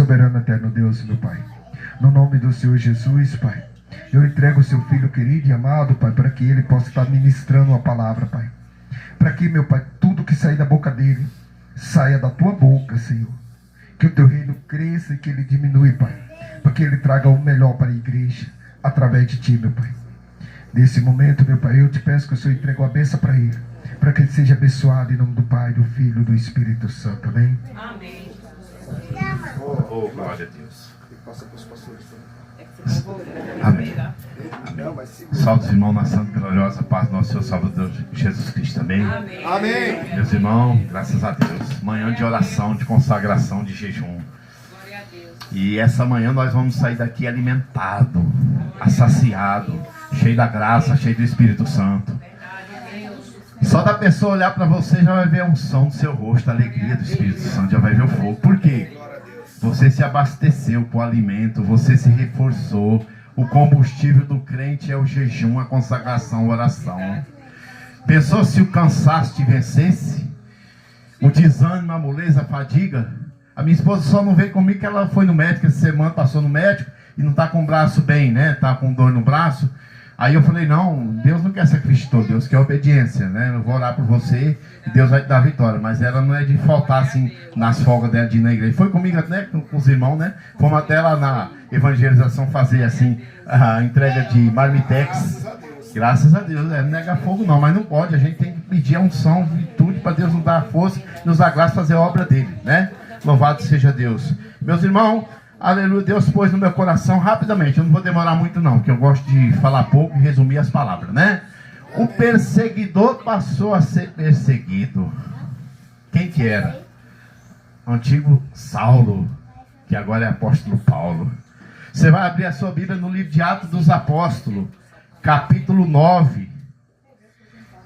soberano eterno Deus, meu Pai, no nome do Senhor Jesus, Pai, eu entrego o seu filho querido e amado, Pai, para que ele possa estar ministrando a palavra, Pai. Para que, meu Pai, tudo que sair da boca dele, saia da tua boca, Senhor. Que o teu reino cresça e que ele diminui, Pai. Para que ele traga o melhor para a igreja, através de ti, meu Pai. Nesse momento, meu Pai, eu te peço que o Senhor entregue a bênção para ele. Para que ele seja abençoado em nome do Pai, do Filho e do Espírito Santo. Amém? Amém. Oh, glória a Deus. Amém. Amém. Salve os irmãos na santa gloriosa paz do nosso Senhor Salvador Jesus Cristo. Amém. Amém. Amém. Meus irmãos, graças a Deus. Manhã de oração, de consagração, de jejum. Glória a Deus. E essa manhã nós vamos sair daqui alimentado, saciado, cheio da graça, cheio do Espírito Santo. Só da pessoa olhar para você já vai ver a unção do seu rosto, a alegria do Espírito Santo, já vai ver o fogo. Por quê? Você se abasteceu com o alimento, você se reforçou. O combustível do crente é o jejum, a consagração, a oração. Pensou se o cansaço te vencesse? O desânimo, a moleza, a fadiga? A minha esposa só não veio comigo que ela foi no médico essa semana, passou no médico e não está com o braço bem, né? Está com dor no braço. Aí eu falei, não, Deus não quer sacrifício todo, Deus quer obediência, né? Eu vou orar por você e Deus vai te dar a vitória. Mas ela não é de faltar assim nas folgas dela de ir na igreja. Foi comigo, né, com os irmãos, né? Fomos até lá na evangelização fazer assim a entrega de marmitex. Graças a Deus, não nega fogo não, mas não pode. A gente tem que pedir a unção, virtude para Deus nos dar a força, nos dar graça fazer a obra dele, né? Louvado seja Deus. Meus irmãos, aleluia, Deus pôs no meu coração rapidamente, eu não vou demorar muito não, porque eu gosto de falar pouco e resumir as palavras, né? O perseguidor passou a ser perseguido. Quem que era? O antigo Saulo, que agora é apóstolo Paulo. Você vai abrir a sua Bíblia no livro de Atos dos Apóstolos, capítulo 9.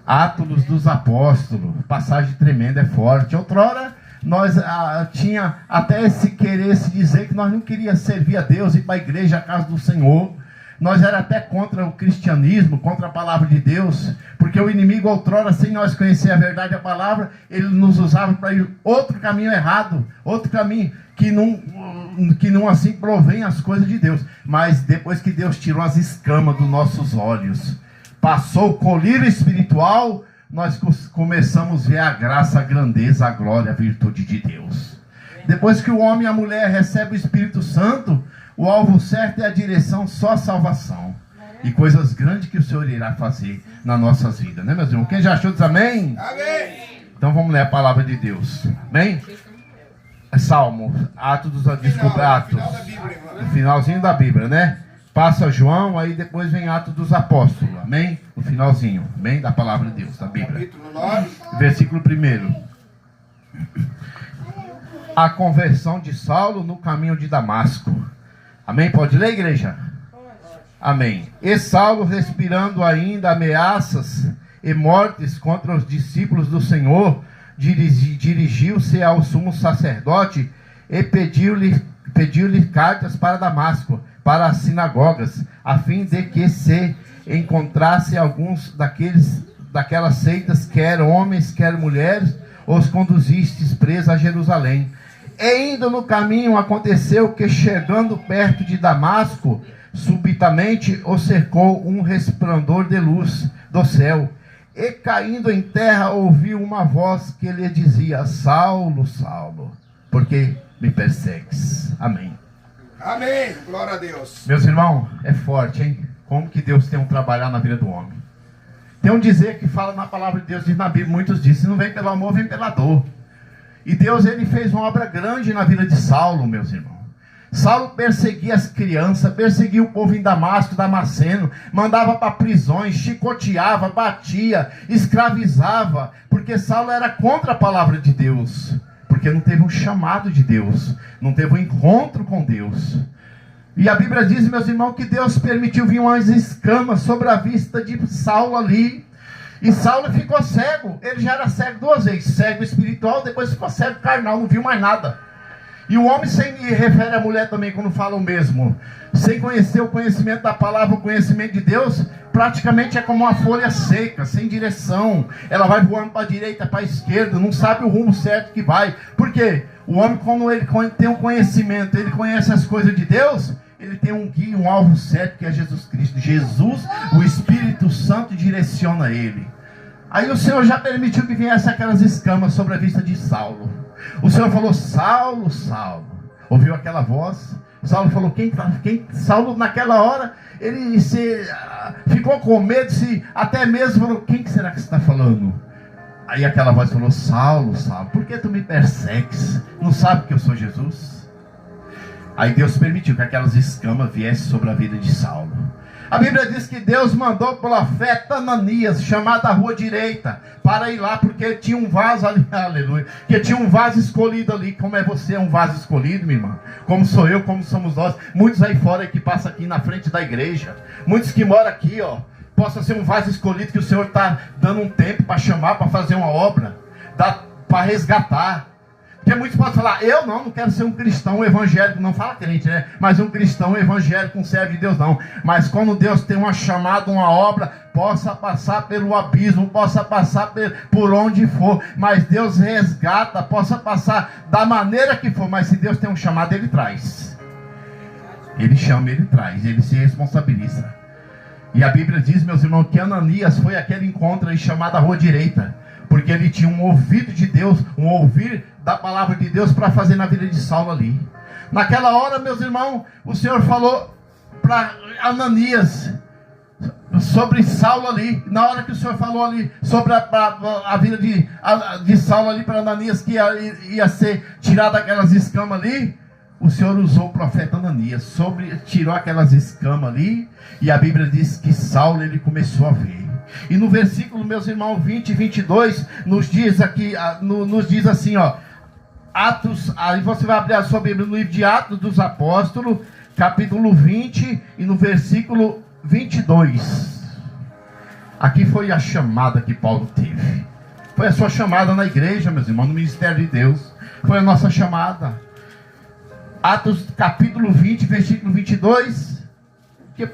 Atos dos Apóstolos, passagem tremenda, é forte. Outrora nós tinha até esse querer se dizer que nós não queríamos servir a Deus, ir para a igreja, a casa do Senhor. Nós era até contra o cristianismo, contra a palavra de Deus, porque o inimigo outrora, sem nós conhecer a verdade, a palavra, ele nos usava para ir outro caminho errado, outro caminho que não assim provém as coisas de Deus. Mas depois que Deus tirou as escamas dos nossos olhos, passou o colírio espiritual, nós começamos a ver a graça, a grandeza, a glória, a virtude de Deus. Depois que o homem e a mulher recebem o Espírito Santo, o alvo certo é a direção, só a salvação. E coisas grandes que o Senhor irá fazer nas nossas vidas, né, meus irmãos? Quem já achou diz amém? Amém. Então vamos ler a palavra de Deus. Amém? Salmo, Atos, no finalzinho da Bíblia, né? Passa João, aí depois vem Atos dos Apóstolos, amém? No finalzinho, amém? Da palavra de Deus, da Bíblia. Versículo 1. A conversão de Saulo no caminho de Damasco. Amém? Pode ler, igreja? Amém. E Saulo, respirando ainda ameaças e mortes contra os discípulos do Senhor, dirigiu-se ao sumo sacerdote e pediu-lhe cartas para Damasco, para as sinagogas, a fim de que se encontrasse alguns daquelas seitas, quer homens, quer mulheres, os conduzistes presos a Jerusalém. E indo no caminho, aconteceu que, chegando perto de Damasco, subitamente o cercou um resplendor de luz do céu, e caindo em terra, ouviu uma voz que lhe dizia: Saulo, Saulo, por que me persegues? Amém. Amém, glória a Deus. Meus irmãos, é forte, hein? Como que Deus tem um trabalhar na vida do homem. Tem um dizer que fala na palavra de Deus, diz na Bíblia, muitos dizem, se não vem pelo amor, vem pela dor. E Deus, ele fez uma obra grande na vida de Saulo, meus irmãos. Saulo perseguia as crianças, perseguia o povo em Damasco, Damasceno, mandava para prisões, chicoteava, batia, escravizava, porque Saulo era contra a palavra de Deus. Porque não teve um chamado de Deus, não teve um encontro com Deus. E a Bíblia diz, meus irmãos, que Deus permitiu vir umas escamas sobre a vista de Saulo ali. E Saulo ficou cego. Ele já era cego 2 vezes, cego espiritual, depois ficou cego carnal, não viu mais nada. E o homem, sem refere à mulher também, quando fala o mesmo, sem conhecer o conhecimento da palavra, o conhecimento de Deus, praticamente é como uma folha seca, sem direção. Ela vai voando para a direita, para a esquerda, não sabe o rumo certo que vai. Por quê? O homem, quando ele tem um conhecimento, ele conhece as coisas de Deus, ele tem um guia, um alvo certo, que é Jesus Cristo. Jesus, o Espírito Santo, direciona ele. Aí o Senhor já permitiu que viesse aquelas escamas sobre a vista de Saulo. O Senhor falou: Saulo, Saulo. Ouviu aquela voz? Saulo falou: Saulo, naquela hora, ele ficou com medo, até mesmo falou: quem será que você está falando? Aí aquela voz falou: Saulo, Saulo, por que tu me persegues? Não sabe que eu sou Jesus? Aí Deus permitiu que aquelas escamas viessem sobre a vida de Saulo. A Bíblia diz que Deus mandou o profeta Ananias, chamado à rua direita, para ir lá, porque tinha um vaso ali, aleluia, que tinha um vaso escolhido ali. Como é você, um vaso escolhido, minha irmã? Como sou eu, como somos nós, muitos aí fora que passam aqui na frente da igreja, muitos que moram aqui, ó, possa ser um vaso escolhido que o Senhor está dando um tempo para chamar, para fazer uma obra, para resgatar. Porque muitos podem falar: eu não quero ser um cristão evangélico, não fala crente, né? Mas um cristão evangélico, um servo de Deus, não. Mas quando Deus tem uma chamada, uma obra, possa passar pelo abismo, possa passar por onde for, mas Deus resgata, possa passar da maneira que for, mas se Deus tem um chamado, Ele traz. Ele chama, Ele traz, Ele se responsabiliza. E a Bíblia diz, meus irmãos, que Ananias foi aquele encontro aí chamado a rua direita, porque ele tinha um ouvido de Deus, um ouvir da palavra de Deus para fazer na vida de Saulo ali. Naquela hora, meus irmãos, o Senhor falou para Ananias sobre Saulo ali. Na hora que o Senhor falou ali sobre a vida de Saulo ali para Ananias, que ia ser tirada aquelas escamas ali, o Senhor usou o profeta Ananias, tirou aquelas escamas ali, e a Bíblia diz que Saulo, ele começou a ver. E no versículo, meus irmãos, 20 e 22, nos diz assim, ó, Atos, aí você vai abrir a sua Bíblia no livro de Atos dos Apóstolos, capítulo 20, e no versículo 22. Aqui foi a chamada que Paulo teve. Foi a sua chamada na igreja, meus irmãos, no ministério de Deus. Foi a nossa chamada. Atos capítulo 20, versículo 22. Que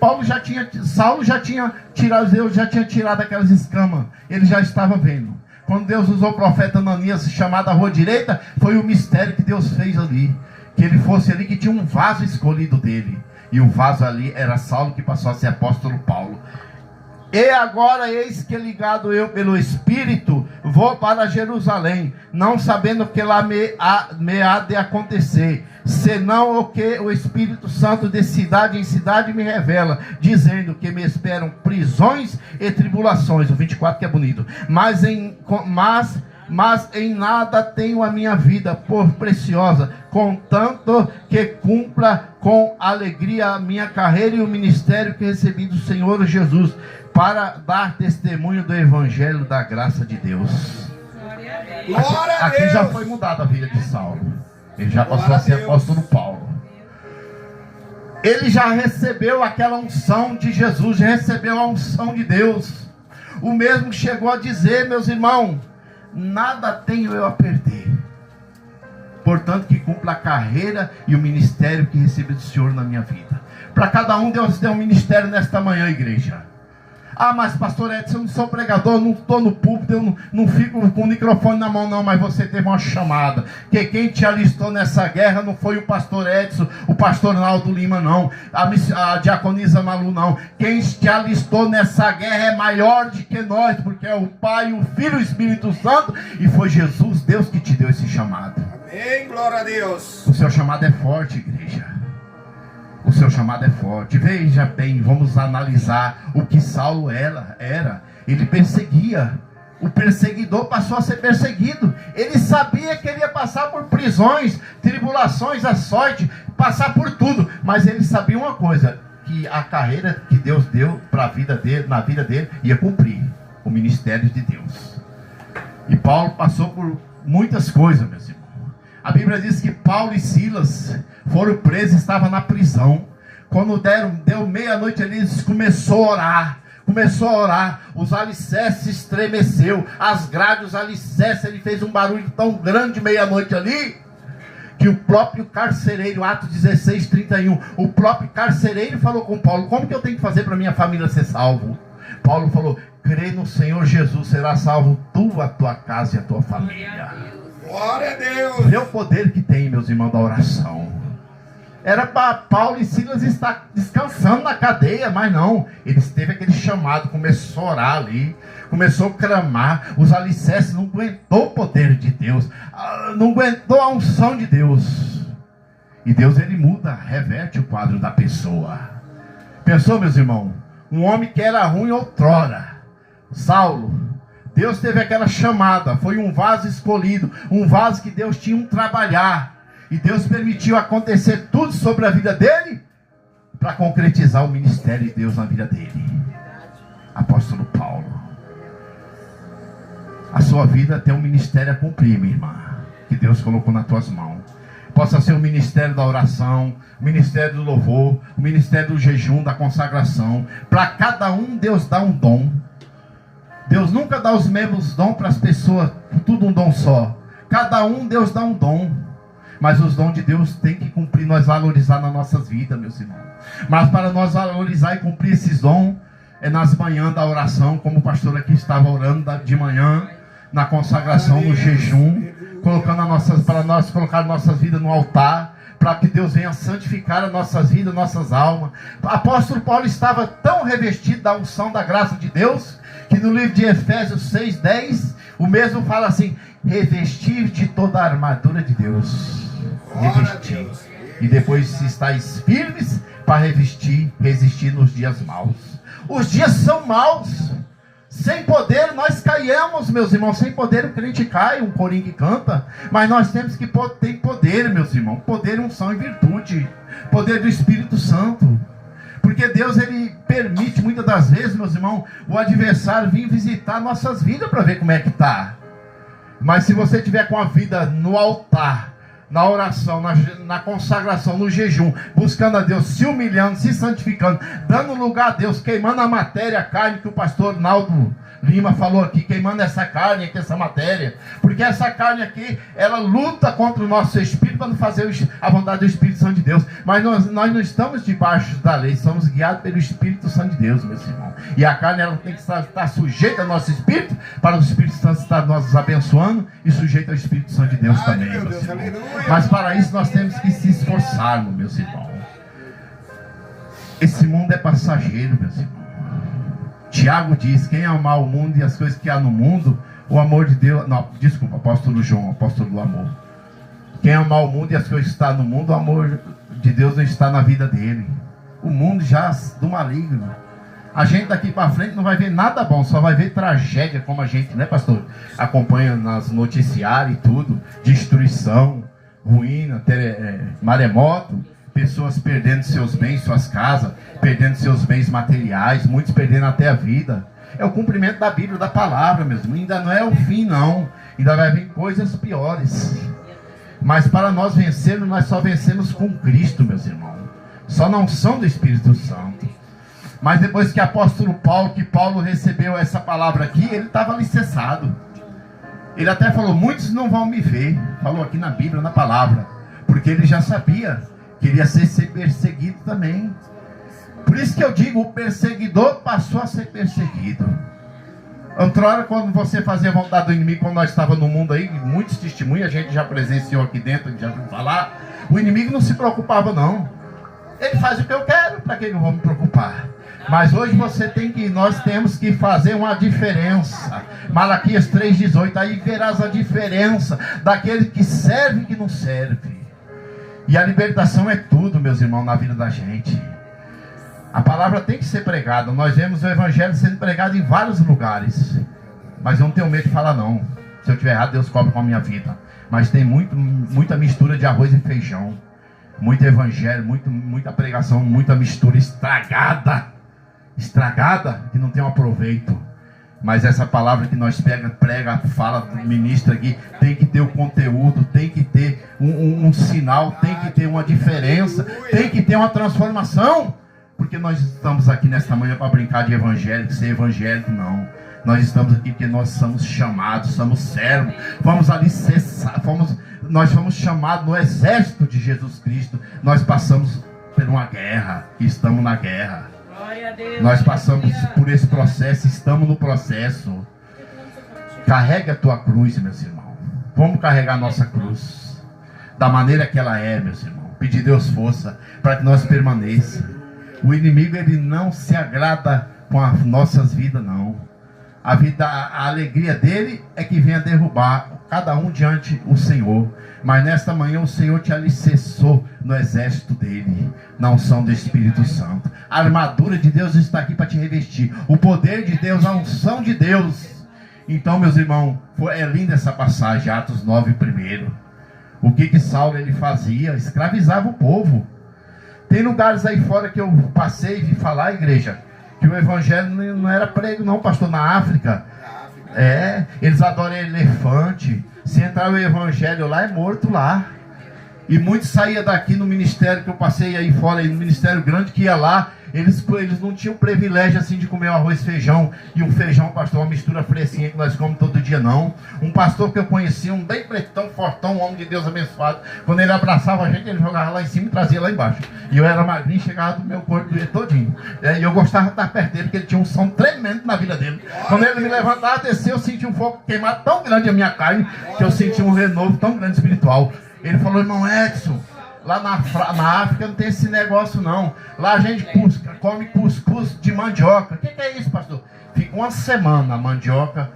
Saulo já tinha tirado, Deus já tinha tirado aquelas escamas. Ele já estava vendo. Quando Deus usou o profeta Ananias, chamado à rua direita, foi o mistério que Deus fez ali. Que ele fosse ali, que tinha um vaso escolhido dele. E o vaso ali era Saulo, que passou a ser apóstolo Paulo. E agora, eis que ligado eu pelo Espírito, vou para Jerusalém, não sabendo o que lá me há de acontecer, senão o que o Espírito Santo de cidade em cidade me revela, dizendo que me esperam prisões e tribulações. O 24 que é bonito. Mas em nada tenho a minha vida por preciosa, contanto que cumpra com alegria a minha carreira e o ministério que recebi do Senhor Jesus, para dar testemunho do Evangelho da graça de Deus. Glória a Aqui Deus. já foi mudada a vida de Saulo. Ele já passou a ser apóstolo Paulo. Ele já recebeu aquela unção de Jesus, já recebeu a unção de Deus. O mesmo chegou a dizer, meus irmãos: nada tenho eu a perder, portanto que cumpra a carreira e o ministério que recebi do Senhor na minha vida. Para cada um, Deus deu um ministério nesta manhã, igreja. Ah, mas pastor Edson, eu não sou pregador, não estou no púlpito, eu não fico com o microfone na mão, não. Mas você teve uma chamada. Que quem te alistou nessa guerra não foi o pastor Edson, o pastor Naldo Lima, não. A diaconisa Malu, não. Quem te alistou nessa guerra é maior do que nós, porque é o Pai, o Filho e o Espírito Santo. E foi Jesus, Deus, que te deu esse chamado. Amém, glória a Deus. O seu chamado é forte, igreja. O seu chamado é forte. Veja bem, vamos analisar o que Saulo era. Ele perseguia. O perseguidor passou a ser perseguido. Ele sabia que ele ia passar por prisões, tribulações, açoite, passar por tudo. Mas ele sabia uma coisa, que a carreira que Deus deu para a vida dele, na vida dele, ia cumprir o ministério de Deus. E Paulo passou por muitas coisas, meus irmãos. A Bíblia diz que Paulo e Silas foram presos, estavam na prisão. Quando deu meia-noite, eles começou a orar. Os alicerces estremeceu, as grades, os alicerces, ele fez um barulho tão grande meia-noite ali, que o próprio carcereiro, Atos 16, 31, o próprio carcereiro falou com Paulo: como que eu tenho que fazer para minha família ser salvo? Paulo falou: crê no Senhor Jesus, será salvo tu, a tua casa e a tua família. Glória a Deus. Vê o poder que tem, meus irmãos, da oração. Era para Paulo e Silas estar descansando na cadeia, mas não. Eles teve aquele chamado, começou a orar ali, começou a clamar. Os alicerces não aguentou o poder de Deus, não aguentou a unção de Deus. E Deus, ele muda, reverte o quadro da pessoa. Pensou, meus irmãos? Um homem que era ruim outrora, Saulo. Deus teve aquela chamada, foi um vaso escolhido, um vaso que Deus tinha um trabalhar. E Deus permitiu acontecer tudo sobre a vida dele, para concretizar o ministério de Deus na vida dele. Apóstolo Paulo. A sua vida tem um ministério a cumprir, minha irmã, que Deus colocou nas tuas mãos. Possa ser o ministério da oração, o ministério do louvor, o ministério do jejum, da consagração. Para cada um Deus dá um dom. Deus nunca dá os mesmos dons para as pessoas, tudo um dom só. Cada um Deus dá um dom. Mas os dons de Deus tem que cumprir, nós valorizar nas nossas vidas, meus irmãos. Mas para nós valorizar e cumprir esses dons, é nas manhãs da oração, como o pastor aqui estava orando de manhã, na consagração, no jejum, colocando para nós colocar nossas vidas no altar, para que Deus venha santificar as nossas vidas, nossas almas. O apóstolo Paulo estava tão revestido da unção da graça de Deus, que no livro de Efésios 6:10, o mesmo fala assim: revestir de toda a armadura de Deus. Revestir. E depois, se estáis firmes, para resistir nos dias maus. Os dias são maus. Sem poder nós caiamos, meus irmãos. Sem poder o crente cai, um corinho que canta. Mas nós temos que ter poder, meus irmãos. Poder, unção e virtude. Poder do Espírito Santo. Porque Deus, ele permite muitas das vezes, meus irmãos, o adversário vir visitar nossas vidas para ver como é que está. Mas se você tiver com a vida no altar, na oração, na consagração, no jejum, buscando a Deus, se humilhando, se santificando, dando lugar a Deus, queimando a matéria, a carne que o pastor Naldo Lima falou aqui, queimando essa carne aqui, essa matéria, porque essa carne aqui, ela luta contra o nosso espírito para não fazer a vontade do Espírito Santo de Deus. Mas nós não estamos debaixo da lei, somos guiados pelo Espírito Santo de Deus, meus irmãos. E a carne, ela tem que estar sujeita ao nosso espírito, para o Espírito Santo estar nos abençoando e sujeita ao Espírito Santo de Deus também, meus irmãos. Mas para isso nós temos que se esforçar, meus irmãos. Esse mundo é passageiro, meus irmãos. Tiago diz: quem amar o mundo e as coisas que há no mundo, o amor de Deus... Não, desculpa, apóstolo João, apóstolo do amor. Quem amar o mundo e as coisas que estão no mundo, o amor de Deus não está na vida dele. O mundo já do maligno. A gente daqui para frente não vai ver nada bom, só vai ver tragédia, como a gente, né, pastor? Acompanha nas noticiários e tudo. Destruição, ruína, maremoto. Pessoas perdendo seus bens, suas casas, perdendo seus bens materiais, muitos perdendo até a vida. É o cumprimento da Bíblia, da palavra, mesmo. Ainda não é o fim, não. Ainda vai vir coisas piores. Mas para nós vencermos, nós só vencemos com Cristo, meus irmãos. Só na unção do Espírito Santo. Mas depois que Paulo recebeu essa palavra aqui, ele estava alicerçado. Ele até falou: muitos não vão me ver. Falou aqui na Bíblia, na palavra. Porque ele já sabia. Queria ser perseguido também. Por isso que eu digo, o perseguidor passou a ser perseguido. Outrora, quando você fazia a vontade do inimigo, quando nós estávamos no mundo aí, muitos testemunhos, a gente já presenciou aqui dentro, já viu falar, o inimigo não se preocupava não. Ele faz o que eu quero, para que eu vou me preocupar? Mas hoje nós temos que fazer uma diferença. Malaquias 3,18, aí verás a diferença daquele que serve e que não serve. E a libertação é tudo, meus irmãos, na vida da gente. A palavra tem que ser pregada. Nós vemos o evangelho sendo pregado em vários lugares. Mas eu não tenho medo de falar não. Se eu estiver errado, Deus cobre com a minha vida. Mas tem muita mistura de arroz e feijão. Muito evangelho, muita pregação, muita mistura estragada. Estragada, que não tem um aproveito. Mas essa palavra que nós prega, fala, ministra aqui, tem que ter o conteúdo, tem que ter um sinal, tem que ter uma diferença, tem que ter uma transformação. Porque nós estamos aqui nesta manhã para brincar de evangélico, ser evangélico, não. Nós estamos aqui porque nós somos chamados, somos servos, nós fomos chamados no exército de Jesus Cristo. Nós passamos por uma guerra, e estamos na guerra. Nós passamos por esse processo, estamos no processo. Carregue a tua cruz, meus irmãos. Vamos carregar a nossa cruz da maneira que ela é, meus irmãos. Pedir a Deus força para que nós permaneçamos. O inimigo, ele não se agrada com as nossas vidas, não. A alegria dele é que venha derrubar cada um diante o Senhor. Mas nesta manhã o Senhor te alicerçou no exército dele, na unção do Espírito Santo. A armadura de Deus está aqui para te revestir. O poder de Deus, a unção de Deus. Então, meus irmãos, é linda essa passagem, Atos 9, primeiro. O que Saulo ele fazia? Escravizava o povo. Tem lugares aí fora que eu passei e vi falar, igreja, que o evangelho não era prego não, pastor, na África. Eles adoram elefante. Se entrar o evangelho lá, é morto lá. E muitos saíam daqui no ministério que eu passei aí fora, aí no ministério grande que ia lá. Eles não tinham privilégio assim de comer um arroz e feijão. E um feijão, pastor, uma mistura fresquinha que nós comemos todo dia, não. Um pastor que eu conhecia, um bem pretão, fortão, um homem de Deus abençoado. Quando ele abraçava a gente, ele jogava lá em cima e trazia lá embaixo. E eu era magrinho, chegava do meu corpo todinho. E eu gostava de estar perto dele, porque ele tinha um som tremendo na vida dele. Quando ele me levantava, descia, eu sentia um fogo queimado tão grande na minha carne, que eu sentia um renovo tão grande espiritual. Ele falou, irmão Edson, lá na África não tem esse negócio não. Lá a gente come cuscuz de mandioca. O que é isso, pastor? Fica uma semana a mandioca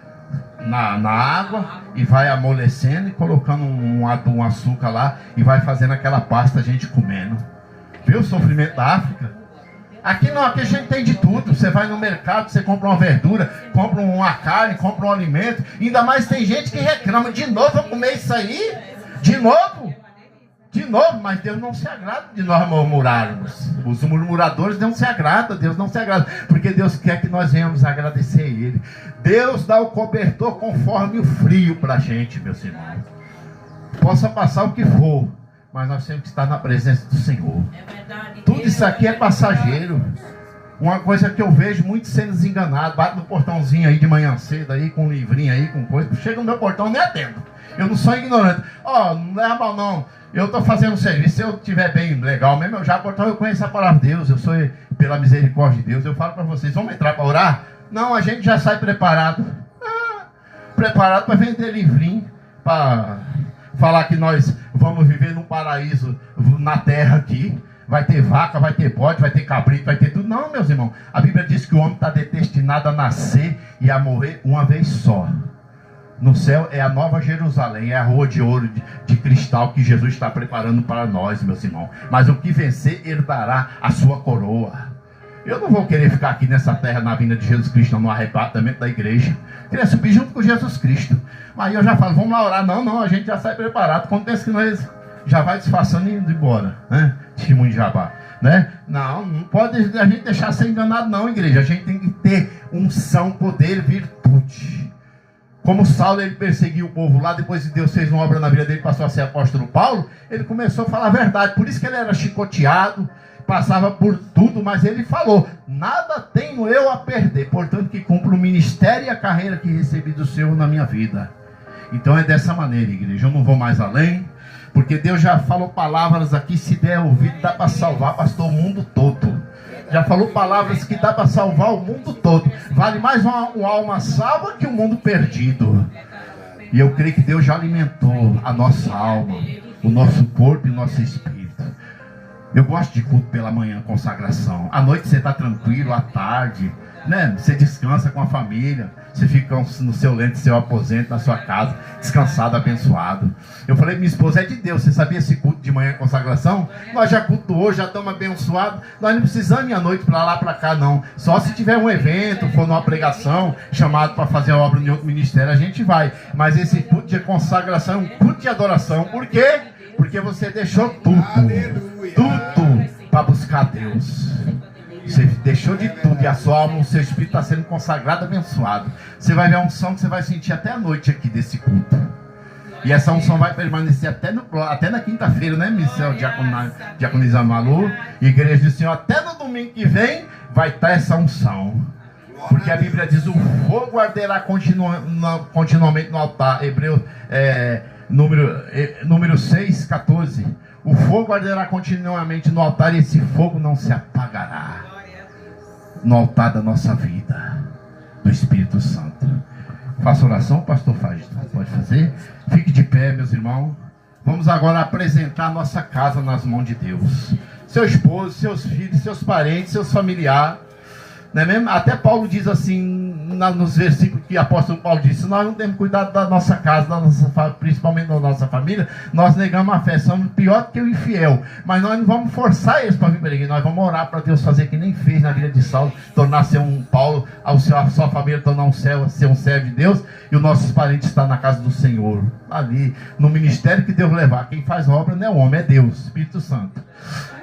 na água e vai amolecendo e colocando um açúcar lá e vai fazendo aquela pasta a gente comendo. Viu o sofrimento da África? Aqui não, aqui a gente tem de tudo. Você vai no mercado, você compra uma verdura, compra uma carne, compra um alimento. Ainda mais tem gente que reclama, de novo eu comer isso aí? De novo? De novo, mas Deus não se agrada de nós murmurarmos. Os murmuradores não se agradam, Deus não se agrada, porque Deus quer que nós venhamos agradecer a Ele. Deus dá o cobertor conforme o frio para a gente, meus irmãos. Possa passar o que for, mas nós temos que estar na presença do Senhor. Tudo isso aqui é passageiro. Uma coisa que eu vejo muitos sendo enganados, bate no portãozinho aí de manhã cedo, aí, com um livrinho aí, com coisa, chega no meu portão, nem atendo. Eu não sou ignorante. Não leva mal não. Eu estou fazendo um serviço, se eu estiver bem legal mesmo, eu já portão, eu conheço a palavra de Deus, eu sou pela misericórdia de Deus. Eu falo para vocês, vamos entrar para orar? Não, a gente já sai preparado. Preparado para vender livrinho, para falar que nós vamos viver num paraíso na terra aqui. Vai ter vaca, vai ter bode, vai ter cabrito, vai ter tudo. Não, meus irmãos, a Bíblia diz que o homem está destinado a nascer e a morrer uma vez só. No céu é a nova Jerusalém, é a rua de ouro, de cristal que Jesus está preparando para nós, meus irmãos. Mas o que vencer, ele dará a sua coroa. Eu não vou querer ficar aqui nessa terra na vinda de Jesus Cristo, no arrebatamento da igreja. Eu queria subir junto com Jesus Cristo. Mas eu já falo, vamos lá orar. Não, a gente já sai preparado. Quando pensa que nós já vai disfarçando e indo embora, né? Testemunho de Jabá, né? Não pode a gente deixar ser enganado não, igreja. A gente tem que ter unção, poder, virtude. Como Saulo, ele perseguiu o povo lá, depois que Deus fez uma obra na vida dele, passou a ser apóstolo Paulo, ele começou a falar a verdade. Por isso que ele era chicoteado, passava por tudo, mas ele falou, nada tenho eu a perder, portanto que cumpro o ministério e a carreira que recebi do Senhor na minha vida. Então é dessa maneira, igreja, eu não vou mais além, porque Deus já falou palavras aqui, se der ouvido, dá para salvar, pastor, o mundo todo. Já falou palavras que dá para salvar o mundo todo. Vale mais uma alma salva que um mundo perdido. E eu creio que Deus já alimentou a nossa alma, o nosso corpo e o nosso espírito. Eu gosto de culto pela manhã, consagração. À noite você está tranquilo, à tarde, né? Você descansa com a família. Você fica no seu lento, seu aposento, na sua casa, descansado, abençoado. Eu falei, minha esposa, é de Deus. Você sabia esse culto de manhã, consagração? Nós já cultuou, já estamos abençoados. Nós não precisamos ir à noite para lá, para cá, não. Só se tiver um evento, for numa pregação, chamado para fazer a obra em outro ministério, a gente vai. Mas esse culto de consagração é um culto de adoração. Por quê? Porque você deixou tudo para buscar Deus. Você deixou de tudo e a sua alma, o seu espírito está sendo consagrado, abençoado. Você vai ver a unção que você vai sentir até a noite aqui desse culto. E essa unção vai permanecer até na quinta-feira, né, missão Diaconisa Malu, Igreja do Senhor, até no domingo que vem vai estar essa unção. Porque a Bíblia diz, o fogo arderá continuamente no altar. Hebreus, número 6, 14. O fogo arderá continuamente no altar e esse fogo não se apagará. No altar da nossa vida, do Espírito Santo. Faça oração, o pastor faz. Pode fazer. Fique de pé, meus irmãos. Vamos agora apresentar nossa casa nas mãos de Deus. Seu esposo, seus filhos, seus parentes, seus familiares. Não é mesmo? Até Paulo diz assim, nos versículos que o apóstolo Paulo disse: nós não temos cuidado da nossa casa, principalmente da nossa família, nós negamos a fé, somos pior do que o infiel. Mas nós não vamos forçar eles para vir para a igreja, nós vamos orar para Deus fazer que nem fez na vida de Saulo, tornar ser um Paulo, a sua família tornar ser um servo de Deus, e os nossos parentes estar na casa do Senhor, ali, no ministério que Deus levar. Quem faz a obra não é o homem, é Deus, Espírito Santo.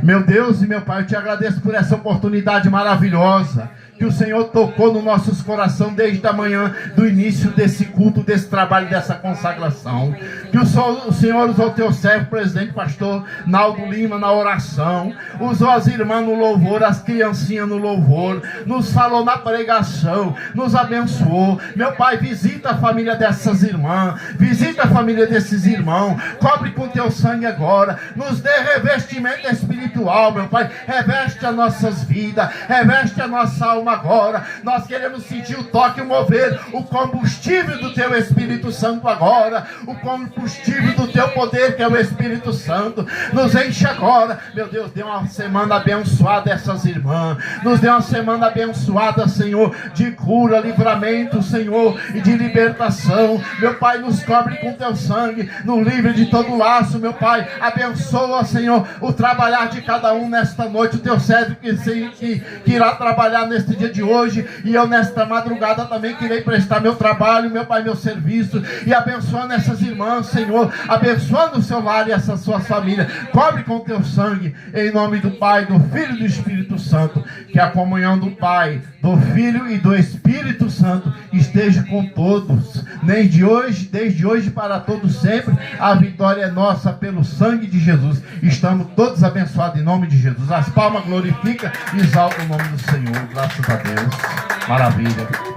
Meu Deus e meu Pai, eu te agradeço por essa oportunidade maravilhosa que o Senhor tocou nos nossos corações desde a manhã do início desse culto, desse trabalho, dessa consagração. Que o Senhor usou o teu servo, presidente, pastor Naldo Lima, na oração, usou as irmãs no louvor, as criancinhas no louvor, nos falou na pregação, nos abençoou. Meu Pai, visita a família dessas irmãs, visita a família desses irmãos, cobre com teu sangue agora, nos dê revestimento espiritual, meu Pai, reveste as nossas vidas, reveste a nossa alma agora. Nós queremos sentir o toque, o mover, o combustível do teu Espírito Santo agora, o combustível do teu poder, que é o Espírito Santo. Nos enche agora, meu Deus. Dê uma semana abençoada a essas irmãs, nos dê uma semana abençoada, Senhor, de cura, livramento, Senhor, e de libertação. Meu Pai, nos cobre com teu sangue, nos livre de todo laço, meu Pai. Abençoa, Senhor, o trabalhar de cada um nesta noite, o teu servo que irá trabalhar neste dia de hoje, e eu nesta madrugada também querei prestar meu trabalho, meu Pai, meu serviço, e abençoando essas irmãs, Senhor, abençoando o seu lar e essas suas famílias. Cobre com teu sangue, em nome do Pai, do Filho e do Espírito Santo. Que a comunhão do Pai, do Filho e do Espírito Santo esteja com todos, desde hoje para todos sempre. A vitória é nossa pelo sangue de Jesus. Estamos todos abençoados em nome de Jesus. As palmas glorificam e exaltam o nome do Senhor. Graças a Deus. Maravilha.